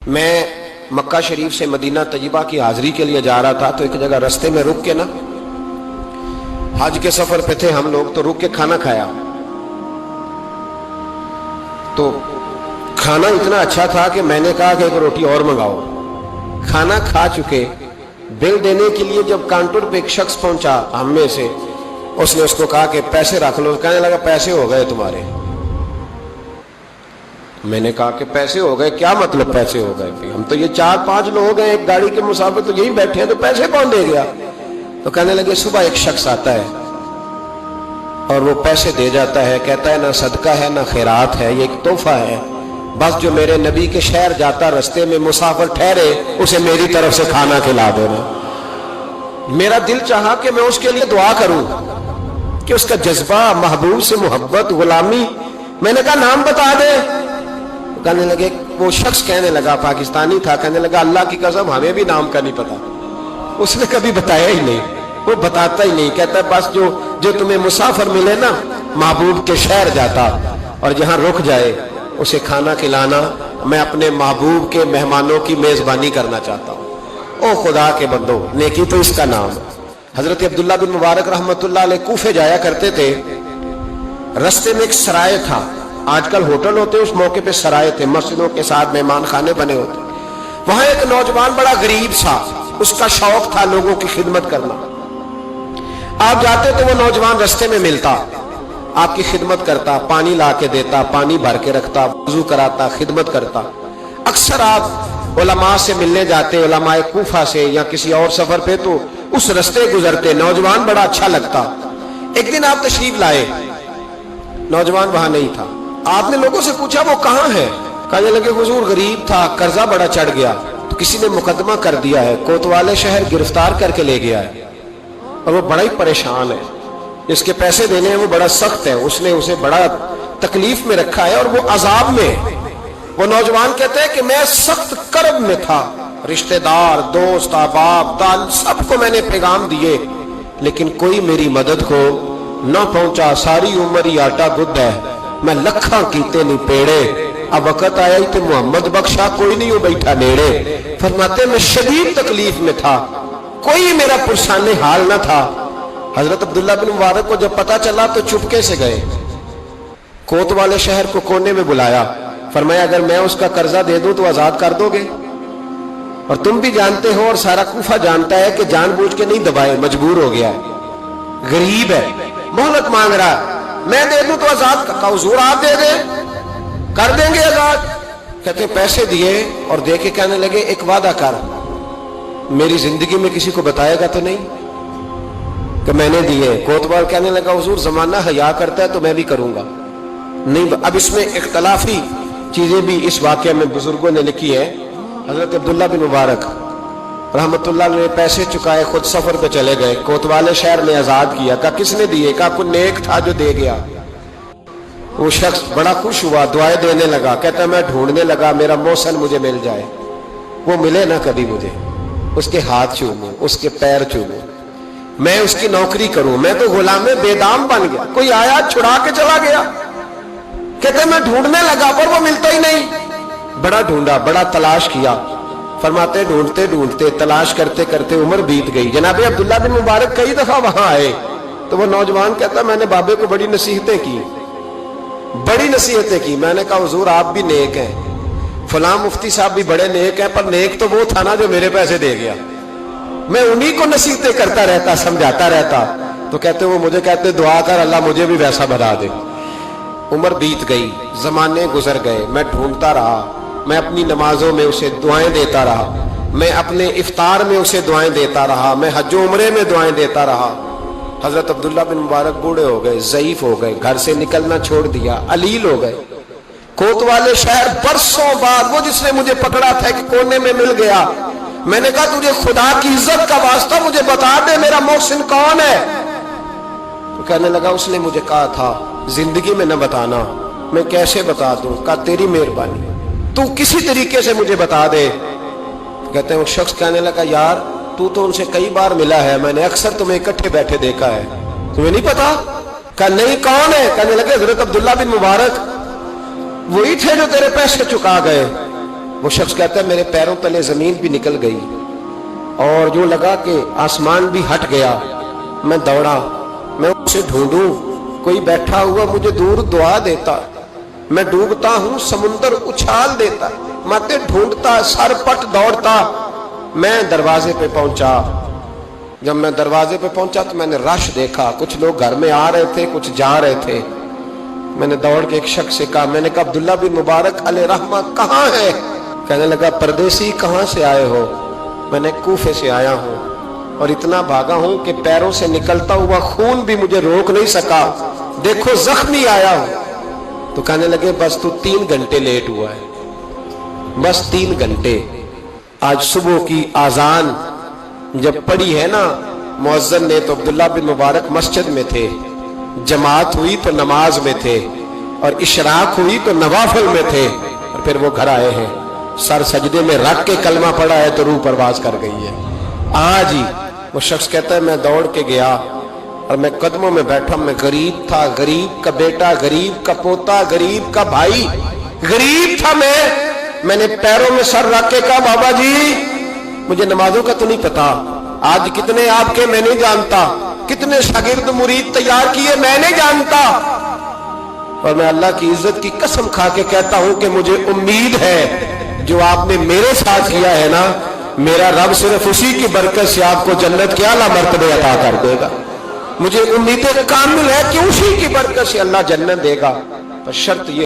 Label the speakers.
Speaker 1: میں مکہ شریف سے مدینہ طیبہ کی حاضری کے لیے جا رہا تھا تو ایک جگہ رستے میں رک کے نا، حج کے سفر پہ تھے ہم لوگ، تو رک کے کھانا کھایا تو کھانا اتنا اچھا تھا کہ میں نے کہا کہ ایک روٹی اور منگاؤ۔ کھانا کھا چکے، بل دینے کے لیے جب کاؤنٹر پہ ایک شخص پہنچا ہم میں سے، اس نے اس کو کہا کہ پیسے رکھ لو۔ کہنے لگا پیسے ہو گئے تمہارے۔ میں نے کہا کہ پیسے ہو گئے؟ کیا مطلب پیسے ہو گئے؟ ہم تو یہ 4-5 لوگ ہیں ایک گاڑی کے مسافر، تو یہی بیٹھے ہیں، تو پیسے کون دے گیا؟ تو کہنے لگے صبح ایک شخص آتا ہے اور وہ پیسے دے جاتا ہے، کہتا ہے نہ صدقہ ہے نہ خیرات ہے، یہ ایک تحفہ ہے، بس جو میرے نبی کے شہر جاتا رستے میں مسافر ٹھہرے اسے میری طرف سے کھانا کھلا دینا۔ میرا دل چاہا کہ میں اس کے لیے دعا کروں کہ اس کا جذبہ، محبوب سے محبت، غلامی۔ میں نے کہا نام بتا دے۔ کہنے لگے، وہ شخص کہنے لگا، پاکستانی تھا، کہنے لگا اللہ کی قسم ہمیں بھی نام کا نہیں پتا۔ اس نے کبھی بتایا ہی نہیں، وہ بتاتا ہی نہیں، کہتا ہے بس جو تمہیں مسافر ملے نا، محبوب کے شہر جاتا اور جہاں رک جائے اسے کھانا کھلانا، میں اپنے محبوب کے مہمانوں کی میزبانی کرنا چاہتا ہوں۔ او خدا کے بندو، نیکی تو اس کا نام ہے۔ حضرت عبداللہ بن مبارک رحمۃ اللہ علیہ کوفے جایا کرتے تھے، رستے میں ایک سرائے تھا، آج کل ہوٹل ہوتے، اس موقع پہ سرائے تھے، مسجدوں کے ساتھ مہمان خانے بنے ہوتے۔ وہاں ایک نوجوان بڑا غریب سا، اس کا شوق تھا لوگوں کی خدمت کرنا۔ آپ جاتے تو وہ نوجوان رستے میں ملتا، آپ کی خدمت کرتا، پانی لا کے دیتا، پانی بھر کے رکھتا، وضو کراتا، خدمت کرتا۔ اکثر آپ علماء سے ملنے جاتے، علماء کوفہ سے یا کسی اور سفر پہ، تو اس رستے گزرتے، نوجوان بڑا اچھا لگتا۔ ایک دن آپ تشریف لائے، نوجوان وہاں نہیں تھا۔ آپ نے لوگوں سے پوچھا وہ کہاں ہے؟ کہنے لگے حضور غریب تھا، قرضہ بڑا چڑھ گیا، تو کسی نے مقدمہ کر دیا ہے، کوتوالے شہر گرفتار کر کے لے گیا ہے، اور وہ بڑا ہی پریشان ہے، جس کے پیسے دینے ہیں وہ بڑا سخت ہے، اس نے اسے بڑا تکلیف میں رکھا ہے اور وہ عذاب میں ہے۔ وہ نوجوان کہتے ہیں کہ میں سخت کرب میں تھا، رشتہ دار، دوست، احباب، دال، سب کو میں نے پیغام دیے، لیکن کوئی میری مدد کو نہ پہنچا۔ ساری عمر ہی آٹا گد ہے، میں لکھاں کیتے نہیں پیڑے، اب وقت آیا ہی تو محمد بخشا کوئی نہیں ہو بیٹھا نیڑے۔ فرماتے میں شدید تکلیف میں تھا، کوئی میرا پرسان حال نہ تھا۔ حضرت عبداللہ بن مبارک کو جب پتا چلا تو چپکے سے گئے، کوتوالے شہر کو کونے میں بلایا، فرمایا اگر میں اس کا قرضہ دے دوں تو آزاد کر دو گے؟ اور تم بھی جانتے ہو اور سارا کوفہ جانتا ہے کہ جان بوجھ کے نہیں دبائے، مجبور ہو گیا ہے، غریب ہے، مہلت مانگ رہا ہے، میں دے دوں تو آزاد کہا حضور آپ دے دیں، کر دیں گے آزاد۔ کہتے پیسے دیے اور دے کے کہنے لگے ایک وعدہ کر، میری زندگی میں کسی کو بتائے گا تو نہیں کہ میں نے دیے؟ کوتوال کہنے لگا حضور زمانہ حیا کرتا ہے تو میں بھی کروں گا نہیں۔ اب اس میں اختلافی چیزیں بھی اس واقعے میں بزرگوں نے لکھی ہے۔ حضرت عبداللہ بن مبارک رحمت اللہ نے پیسے چکائے، خود سفر پہ چلے گئے، کوتوالے شہر نے آزاد کیا۔ کہا کس نے دیے؟ کہا کوئی نیک تھا جو دے گیا۔ وہ شخص بڑا خوش ہوا، دعائیں دینے لگا، کہتا میں ڈھونڈنے لگا میرا محسن مجھے مل جائے، وہ ملے نہ کبھی مجھے، اس کے ہاتھ چوموں، اس کے پیر چوموں، میں اس کی نوکری کروں، میں تو غلام بے دام بن گیا، کوئی آیا چھڑا کے چلا گیا۔ کہتے میں ڈھونڈنے لگا پر وہ ملتا ہی نہیں، بڑا ڈھونڈا، بڑا تلاش کیا۔ فرماتے ڈھونڈتے ڈھونڈتے، تلاش کرتے کرتے عمر بیت گئی۔ جناب عبداللہ بن مبارک کئی دفعہ وہاں آئے تو وہ نوجوان کہتا میں نے بابے کو بڑی نصیحتیں کی، بڑی نصیحتیں کی۔ میں نے کہا حضور آپ بھی نیک ہیں، فلاں مفتی صاحب بھی بڑے نیک ہیں، پر نیک تو وہ تھا نا جو میرے پیسے دے گیا، میں انہی کو نصیحتیں کرتا رہتا، سمجھاتا رہتا۔ تو کہتے وہ مجھے کہتے دعا کر اللہ مجھے بھی ویسا بنا دے۔ عمر بیت گئی، زمانے گزر گئے، میں ڈھونڈتا رہا، میں اپنی نمازوں میں اسے دعائیں دیتا رہا، میں اپنے افطار میں اسے دعائیں دیتا رہا، میں حج و عمرے میں دعائیں دیتا رہا۔ حضرت عبداللہ بن مبارک بوڑھے ہو گئے، ضعیف ہو گئے، گھر سے نکلنا چھوڑ دیا، علیل ہو گئے۔ کوتوالے شہر برسوں بعد وہ جس نے مجھے پکڑا تھا کہ کونے میں مل گیا، میں نے کہا تجھے خدا کی عزت کا واسطہ مجھے بتا دے میرا محسن کون ہے؟ تو کہنے لگا اس نے مجھے کہا تھا زندگی میں نہ بتانا، میں کیسے بتا دوں؟ کہا تیری مہربانی، تو کسی طریقے سے مجھے بتا دے۔ کہتے ہیں وہ شخص کہنے لگا یار تو ان سے کئی بار ملا ہے، میں نے اکثر تمہیں اکٹھے بیٹھے دیکھا ہے، تمہیں نہیں پتا؟ کہا نہیں کون ہے؟ کہنے لگے حضرت عبداللہ بن مبارک، وہی تھے جو تیرے پیسے چکا گئے۔ وہ شخص کہتا ہے میرے پیروں تلے زمین بھی نکل گئی اور جو لگا کہ آسمان بھی ہٹ گیا. میں دوڑا, میں اسے ڈھونڈوں, کوئی بیٹھا ہوا مجھے دور دعا دیتا. میں ڈوبتا ہوں سمندر اچھال دیتا. ماتے ڈھونڈتا, سر پٹ دوڑتا. میں دروازے پہ پہنچا. جب میں دروازے پہ پہنچا تو میں نے رش دیکھا, کچھ لوگ گھر میں آ رہے تھے, کچھ جا رہے تھے. میں نے دوڑ کے ایک شخص سے کہا, میں نے کہا عبداللہ بن مبارک علیہ رحمہ کہاں ہے؟ کہنے لگا پردیسی کہاں سے آئے ہو؟ میں نے کوفے سے آیا ہوں اور اتنا بھاگا ہوں کہ پیروں سے نکلتا ہوا خون بھی مجھے روک نہیں سکا, دیکھو زخمی آیا ہوں. تو کہنے لگے بس تو 3 گھنٹے لیٹ ہوا ہے, بس 3 گھنٹے. آج صبح کی آذان جب پڑھی ہے نا مؤذن نے, تو عبداللہ بن مبارک مسجد میں تھے, جماعت ہوئی تو نماز میں تھے, اور اشراق ہوئی تو نوافل میں تھے, اور پھر وہ گھر آئے ہیں. سر سجدے میں رکھ کے کلمہ پڑھا ہے تو روح پرواز کر گئی ہے. آج ہی وہ شخص کہتا ہے میں دوڑ کے گیا اور میں قدموں میں بیٹھا. میں غریب تھا, غریب کا بیٹا, غریب کا پوتا, غریب کا بھائی, غریب تھا. میں نے پیروں میں سر رکھ کے کہا بابا جی مجھے نمازوں کا تو نہیں پتا, آج کتنے آپ کے میں نہیں جانتا, کتنے شاگرد مرید تیار کیے میں نہیں جانتا, اور میں اللہ کی عزت کی قسم کھا کے کہتا ہوں کہ مجھے امید ہے جو آپ نے میرے ساتھ کیا ہے نا, میرا رب صرف اسی کی برکت سے آپ کو جنت کے اعلیٰ مرتبے عطا کر دے گا. مجھے امید کامل ہے کہ اسی کی برکت سے اللہ جنت دے گا, پر شرط یہ